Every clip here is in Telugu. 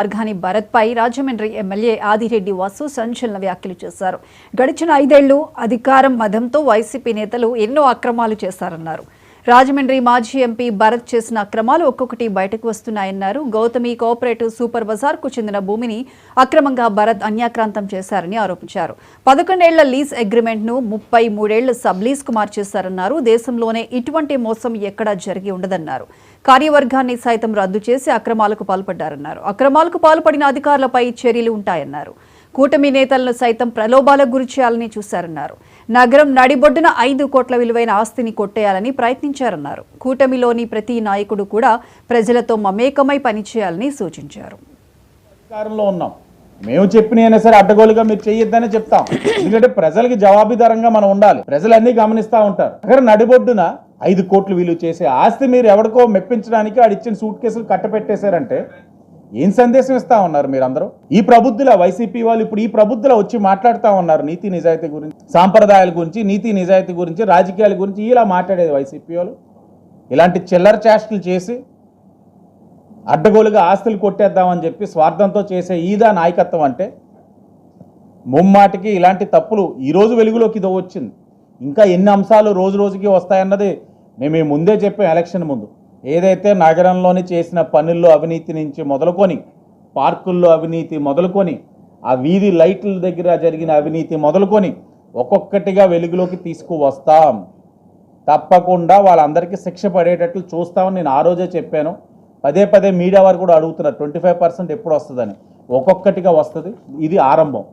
వర్గాని భరత్ పై రాజమండ్రి ఎమ్మెల్యే ఆదిరెడ్డి వాసు సంచలన వ్యాఖ్యలు చేశారు. గడిచిన 5 ఏళ్లు అధికారం మదంతో వైసీపీ నేతలు ఎన్నో అక్రమాలు చేశారన్నారు. రాజమండ్రి మాజీ ఎంపీ భరత్ చేసిన అక్రమాలు ఒక్కొక్కటి బయటకు వస్తున్నాయన్నారు. గౌతమి కోఆపరేటివ్ సూపర్ బజార్కు చెందిన భూమిని అక్రమంగా భరత్ అన్యాక్రాంతం చేశారని ఆరోపించారు. 11 ఏళ్ల లీజ్ అగ్రిమెంట్ను 33 ఏళ్ల సబ్ లీజ్కు మార్చేశారన్నారు. దేశంలోనే ఇటువంటి మోసం ఎక్కడా జరిగి ఉండదన్నారు. కార్యవర్గాన్ని సైతం రద్దు చేసి అక్రమాలకు పాల్పడ్డారన్నారు. అక్రమాలకు పాల్పడిన అధికారులపై చర్యలు ఉంటాయన్నారు. కూటమి నేతలను సైతం ప్రలోభాలకు గురి చేయాలని చూశారన్నారు. నగరం నడిబొడ్డున 5 కోట్ల విలువైన ఆస్తిని కొట్టేయాలని ప్రయత్నించారన్నారు. కూటమిలోని ప్రతి నాయకుడు కూడా ప్రజలతో మమేకమై పనిచేయాలని సూచించారు. అధికారంలో ఉన్నాం, మేము చెప్పినైనా సరే అడ్డగోలుగా మీరు చెయ్యొద్దనే చెప్తాం. ఎందుకంటే ప్రజలకి జవాబుదారంగా మనం ఉండాలి. ప్రజలన్నీ గమనిస్తూ ఉంటారు. అక్కడ నడిబొడ్డున 5 కోట్లు విలువ చేసే ఆస్తి మీరు ఎవరికో మెప్పించడానికి ఆడిచ్చిన సూట్ కేసులు కట్టపెట్టేశారంటే ఏం సందేశం ఇస్తా ఉన్నారు మీరందరూ? ఈ ప్రబుద్ధుల వైసీపీ వాళ్ళు ఇప్పుడు ఈ ప్రబుద్ధుల వచ్చి మాట్లాడుతూ ఉన్నారు నీతి నిజాయితీ గురించి, సాంప్రదాయాల గురించి, నీతి నిజాయితీ గురించి, రాజకీయాల గురించి ఇలా మాట్లాడేది వైసీపీ వాళ్ళు. ఇలాంటి చిల్లర చేష్టలు చేసి అడ్డగోలుగా ఆస్తులు కొట్టేద్దామని చెప్పి స్వార్థంతో చేసే ఈదా నాయకత్వం అంటే ముమ్మాటికి ఇలాంటి తప్పులు ఈరోజు వెలుగులోకి ఇదో వచ్చింది. ఇంకా ఎన్ని అంశాలు రోజు రోజుకి వస్తాయన్నది మేము ముందే చెప్పాం. ఎలక్షన్ ముందు ఏదైతే నగరంలోని చేసిన పనుల్లో అవినీతి నుంచి మొదలుకొని, పార్కుల్లో అవినీతి మొదలుకొని, ఆ వీధి లైట్ల దగ్గర జరిగిన అవినీతి మొదలుకొని ఒక్కొక్కటిగా వెలుగులోకి తీసుకువస్తాం. తప్పకుండా వాళ్ళందరికీ శిక్ష పడేటట్లు చూస్తామని నేను ఆ రోజే చెప్పాను. పదే పదే మీడియా వారు కూడా అడుగుతున్నారు 25% ఎప్పుడు వస్తుందని. ఒక్కొక్కటిగా వస్తుంది. ఇది ఆరంభం.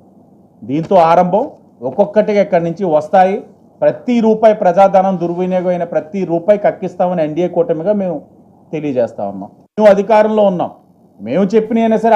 దీంతో ఆరంభం ఒక్కొక్కటిగా ఇక్కడి నుంచి వస్తాయి. ప్రతి రూపాయి ప్రజాధనం దుర్వినియోగం అయిన ప్రతి రూపాయి కక్కిస్తామని ఎన్డీఏ కూటమిగా మేము తెలియజేస్తా ఉన్నాం. మేము అధికారంలో ఉన్నాం, మేము చెప్పినైనా సరే